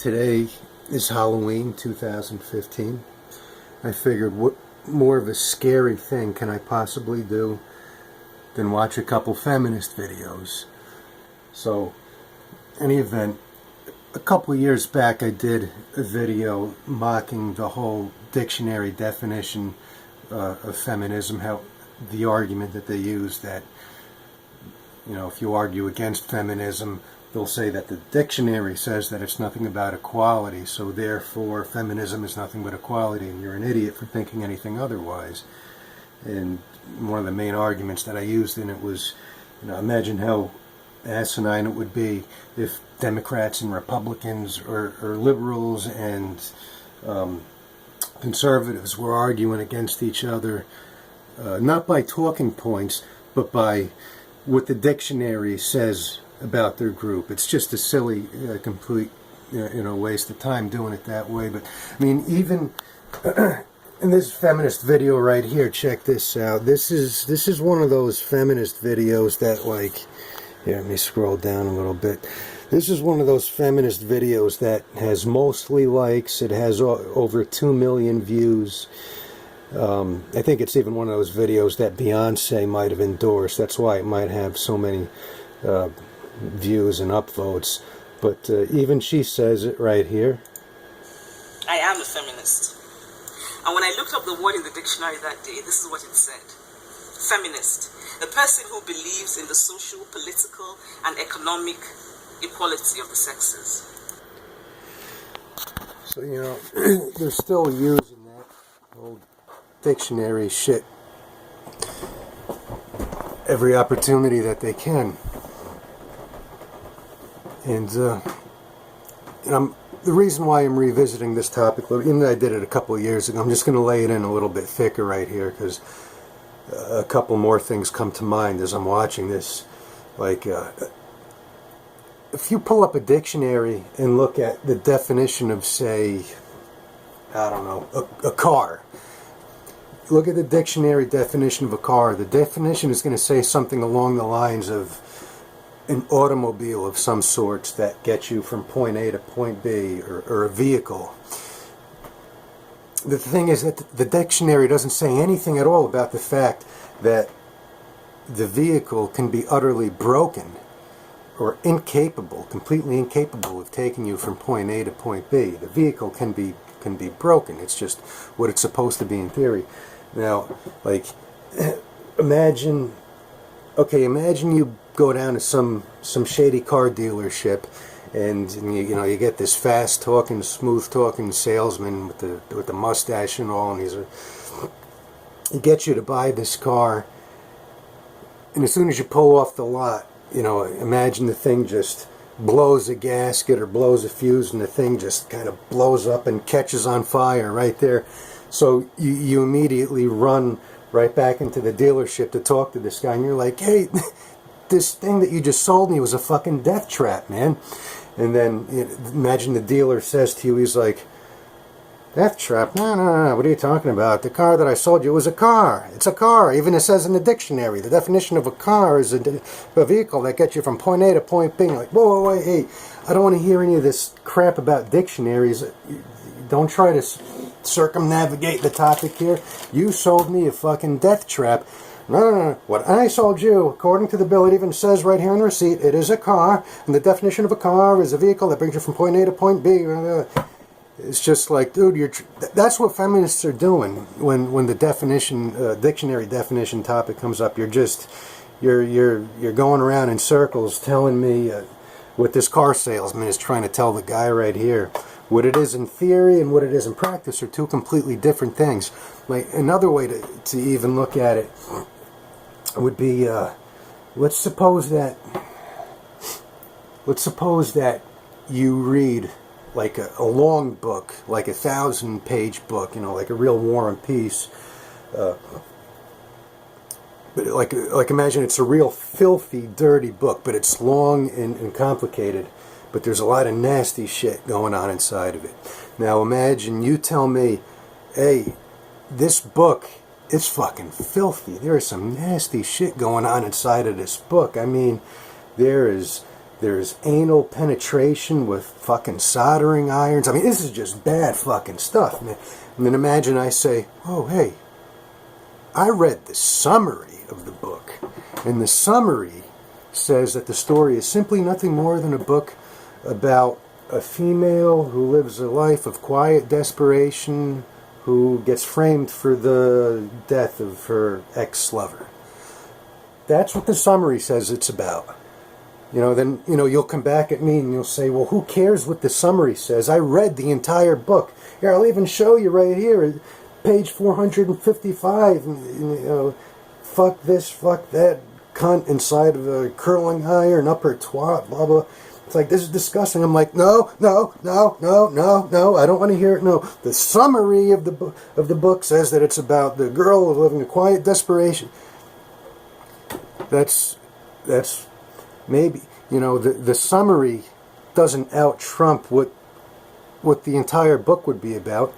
Today is Halloween 2015. I figured what more of a scary thing can I possibly do than watch a couple feminist videos. So, in any event, a couple years back I did a video mocking the whole dictionary definition of feminism, how the argument that they use that, you know, if you argue against feminism, they'll say that the dictionary says that it's nothing about equality, so therefore feminism is nothing but equality, and you're an idiot for thinking anything otherwise. And one of the main arguments that I used in it was, you know, imagine how asinine it would be if Democrats and Republicans or liberals and conservatives were arguing against each other, not by talking points, but by what the dictionary says about their group. It's just a silly, complete, waste of time doing it that way. But I mean, even in this feminist video right here, check this out. This is one of those feminist videos that, like, here, let me scroll down a little bit. This is one of those feminist videos that has mostly likes. It has over 2 million views. I think it's even one of those videos that Beyonce might have endorsed. That's why it might have so many views and upvotes. But even she says it right here. I am a feminist. And when I looked up the word in the dictionary that day, this is what it said. Feminist. A person who believes in the social, political, and economic equality of the sexes. So, you know, they're still using that old dictionary shit every opportunity that they can. And the reason why I'm revisiting this topic, even though I did it a couple of years ago, I'm just going to lay it in a little bit thicker right here, because a couple more things come to mind as I'm watching this. Like, if you pull up a dictionary and look at the definition of, say, I don't know, a car. Look at the dictionary definition of a car. The definition is going to say something along the lines of an automobile of some sorts that gets you from point A to point B, or a vehicle. The thing is that the dictionary doesn't say anything at all about the fact that the vehicle can be utterly broken or incapable, completely incapable of taking you from point A to point B. The vehicle can be broken. It's just what it's supposed to be in theory. Now, like, imagine you go down to some shady car dealership, and you get this fast talking, smooth talking salesman with the mustache and all, and he gets you to buy this car, and as soon as you pull off the lot, imagine the thing just blows a gasket or blows a fuse, and the thing just kind of blows up and catches on fire right there. So you immediately run right back into the dealership to talk to this guy, and you're like, hey, this thing that you just sold me was a fucking death trap, man. And then imagine the dealer says to you, he's like, death trap? No, what are you talking about? The car that I sold you was a car. It's a car. Even it says in the dictionary, the definition of a car is a vehicle that gets you from point A to point B. You're like, whoa, hey, I don't want to hear any of this crap about dictionaries. Don't try to circumnavigate the topic here. You sold me a fucking death trap. No. What I sold you, according to the bill, it even says right here on the receipt, it is a car, and the definition of a car is a vehicle that brings you from point A to point B. It's just like, dude, that's what feminists are doing when the dictionary definition topic comes up. You're going around in circles telling me what this car salesman is trying to tell the guy right here. What it is in theory and what it is in practice are two completely different things. Like, another way to even look at it would be, let's suppose that you read like a long book, like a 1,000-page book, like a real War and Peace. But like imagine it's a real filthy, dirty book, but it's long and complicated. But there's a lot of nasty shit going on inside of it. Now imagine you tell me, hey, this book is fucking filthy. There is some nasty shit going on inside of this book. I mean, there is There's anal penetration with fucking soldering irons. I mean, this is just bad fucking stuff, man. And then imagine I say, oh, hey, I read the summary of the book. And the summary says that the story is simply nothing more than a book about a female who lives a life of quiet desperation, who gets framed for the death of her ex-lover. That's what the summary says it's about. Then you'll come back at me and you'll say, well, who cares what the summary says? I read the entire book. Here, I'll even show you right here, page 455, fuck this, fuck that, cunt inside of a curling iron, upper twat, blah, blah. It's like, this is disgusting. I'm like, no, I don't want to hear it, no. The summary of the book says that it's about the girl living a quiet desperation. That's maybe, the summary doesn't out-trump what the entire book would be about.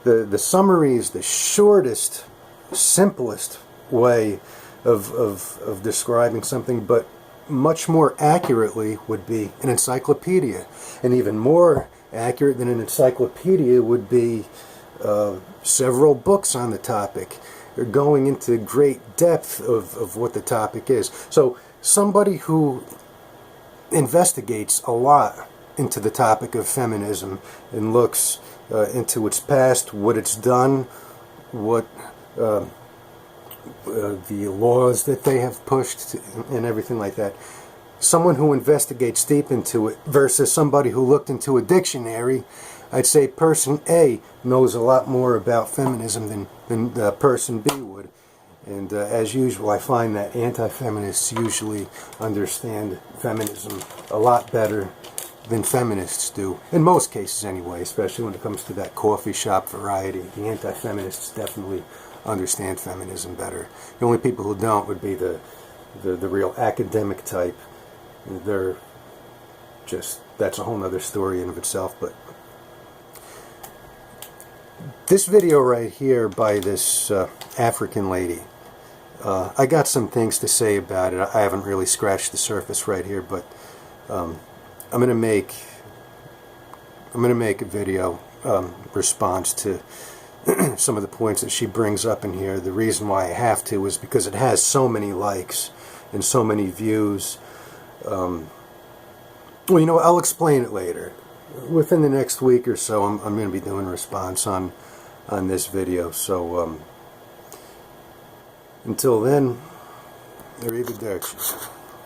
The summary is the shortest, simplest way of describing something, but much more accurately would be an encyclopedia. And even more accurate than an encyclopedia would be several books on the topic. They're going into great depth of what the topic is. So somebody who investigates a lot into the topic of feminism and looks into its past, what it's done, what the laws that they have pushed and everything like that. Someone who investigates deep into it versus somebody who looked into a dictionary, I'd say person A knows a lot more about feminism than person B would. And as usual, I find that anti-feminists usually understand feminism a lot better than feminists do. In most cases anyway, especially when it comes to that coffee shop variety. The anti-feminists definitely understand feminism better. The only people who don't would be the real academic type. They're just, that's a whole nother story in of itself. But this video right here by this African lady, I got some things to say about it. I haven't really scratched the surface right here, but I'm gonna make a video response to some of the points that she brings up in here. The reason why I have to is because it has so many likes and so many views. Well, I'll explain it later. Within the next week or so, I'm going to be doing a response on this video. So until then, arrivederci.